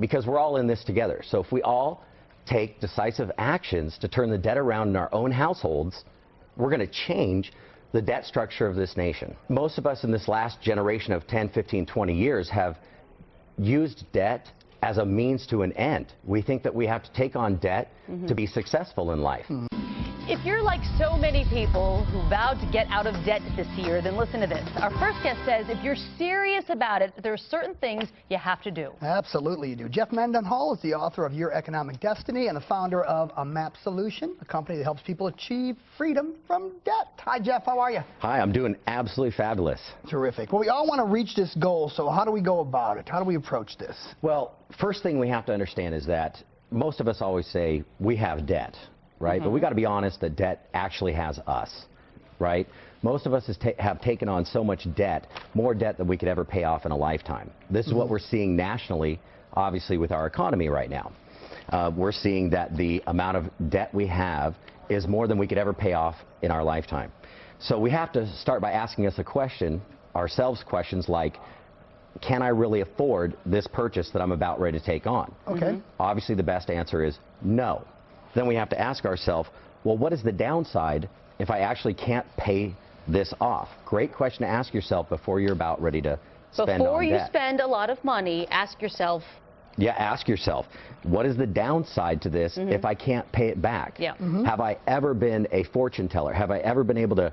because we're all in this together. So if we all take decisive actions to turn the debt around in our own households, we're going to change the debt structure of this nation. Most of us in this last generation of 10, 15, 20 years have used debt as a means to an end. We think that we have to take on debt to be successful in life. If you're like so many people who vowed to get out of debt this year, then listen to this. Our first guest says if you're serious about it, there are certain things you have to do. Absolutely you do. Jeff Mendenhall is the author of Your Economic Destiny and the founder of A Map Solution, a company that helps people achieve freedom from debt. Hi, Jeff. How are you? Hi, I'm doing absolutely fabulous. Terrific. Well, we all want to reach this goal, so how do we go about it? How do we approach this? Well, first thing we have to understand is that most of us always say we have debt, right? But we got to be honest that debt actually has us, right? Most of us have taken on so much debt, more debt than we could ever pay off in a lifetime. This is what we're seeing nationally, obviously, with our economy right now. We're seeing that the amount of debt we have is more than we could ever pay off in our lifetime. So we have to start by asking ourselves questions like, can I really afford this purchase that I'm about ready to take on? Okay. Obviously, the best answer is no. Then we have to ask ourselves, well, what is the downside if I actually can't pay this off? Great question to ask yourself before you're about ready to spend on debt. Before you spend a lot of money, ask yourself. Yeah, ask yourself, what is the downside to this if I can't pay it back? Yeah. Have I ever been a fortune teller? Have I ever been able to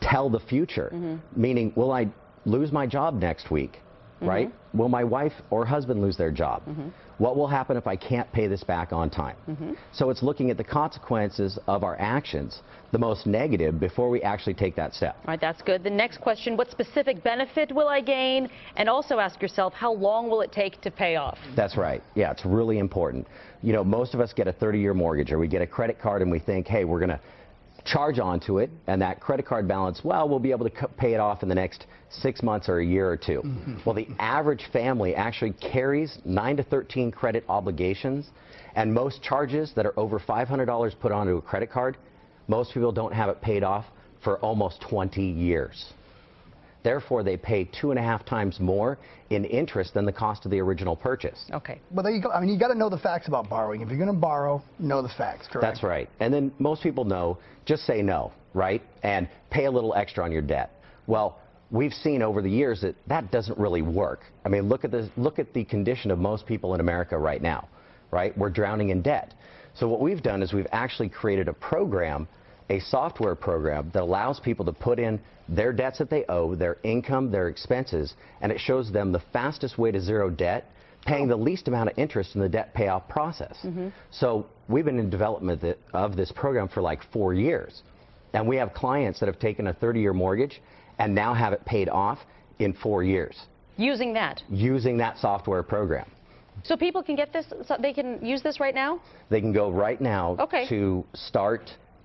tell the future? Meaning, will I lose my job next week? Right? Will my wife or husband lose their job? What will happen if I can't pay this back on time? So it's looking at the consequences of our actions, the most negative, before we actually take that step. All right, that's good. The next question, what specific benefit will I gain? And also ask yourself, how long will it take to pay off? That's right. Yeah, it's really important. You know, most of us get a 30-year mortgage, or we get a credit card and we think, hey, we're going to charge onto it, and that credit card balance, well, we'll be able to pay it off in the next 6 months or a year or two. Well, the average family actually carries 9 to 13 credit obligations, and most charges that are over $500 put onto a credit card, most people don't have it paid off for almost 20 years. Therefore, they pay 2.5 times more in interest than the cost of the original purchase. Okay. But there you go. I mean, you got to know the facts about borrowing. If you're going to borrow, know the facts, correct? That's right. And then most people know, just say no, right? And pay a little extra on your debt. Well, we've seen over the years that that doesn't really work. I mean, look at the condition of most people in America right now, right? We're drowning in debt. So what we've done is we've actually created a program, a software program that allows people to put in their debts that they owe, their income, their expenses, and it shows them the fastest way to zero debt, paying the least amount of interest in the debt payoff process. So we've been in development of this program for like 4 years, and we have clients that have taken a 30-year mortgage and now have it paid off in 4 years. Using that? Using that software program. So people can get this, so they can use this right now? They can go right now to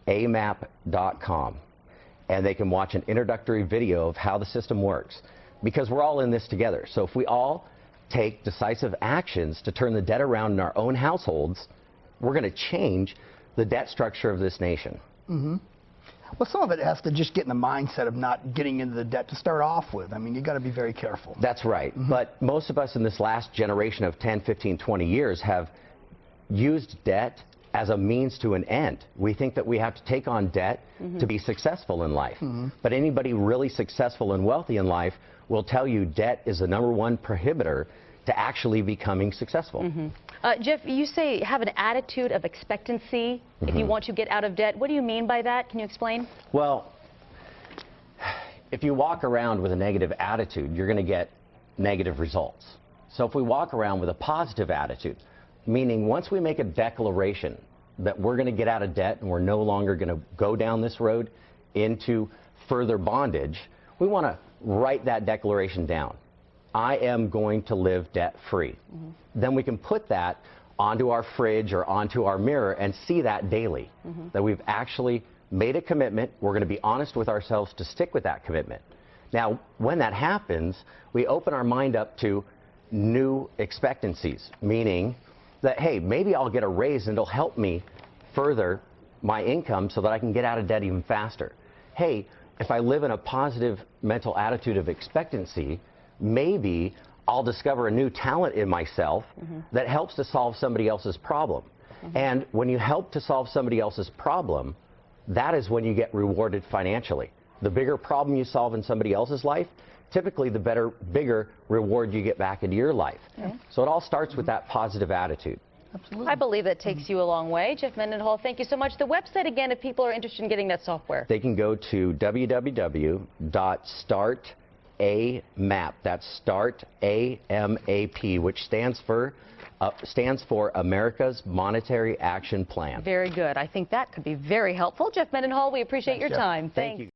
startamap.com, and they can watch an introductory video of how the system works, because we're all in this together. So if we all take decisive actions to turn the debt around in our own households, we're going to change the debt structure of this nation. Well, some of it has to just get in the mindset of not getting into the debt to start off with. I mean, you got to be very careful. That's right. But most of us in this last generation of 10, 15, 20 years have used debt as a means to an end. We think that we have to take on debt to be successful in life. But anybody really successful and wealthy in life will tell you debt is the #1 prohibitor to actually becoming successful. Jeff, you say have an attitude of expectancy if you want to get out of debt. What do you mean by that? Can you explain? Well, if you walk around with a negative attitude, you're going to get negative results. So if we walk around with a positive attitude, meaning once we make a declaration that we're going to get out of debt and we're no longer going to go down this road into further bondage, we want to write that declaration down. I am going to live debt-free. Then we can put that onto our fridge or onto our mirror and see that daily, that we've actually made a commitment. We're going to be honest with ourselves to stick with that commitment. Now, when that happens, we open our mind up to new expectancies, meaning that, hey, maybe I'll get a raise and it'll help me further my income so that I can get out of debt even faster. Hey, if I live in a positive mental attitude of expectancy, maybe I'll discover a new talent in myself that helps to solve somebody else's problem. And when you help to solve somebody else's problem, that is when you get rewarded financially. The bigger problem you solve in somebody else's life, typically the bigger reward you get back into your life. So it all starts with that positive attitude. Absolutely. I believe that takes you a long way. Jeff Mendenhall, thank you so much. The website, again, if people are interested in getting that software. They can go to www.startamap. That's Start AMAP, which stands for America's Monetary Action Plan. Very good. I think that could be very helpful. Jeff Mendenhall, we appreciate your time. Thank you.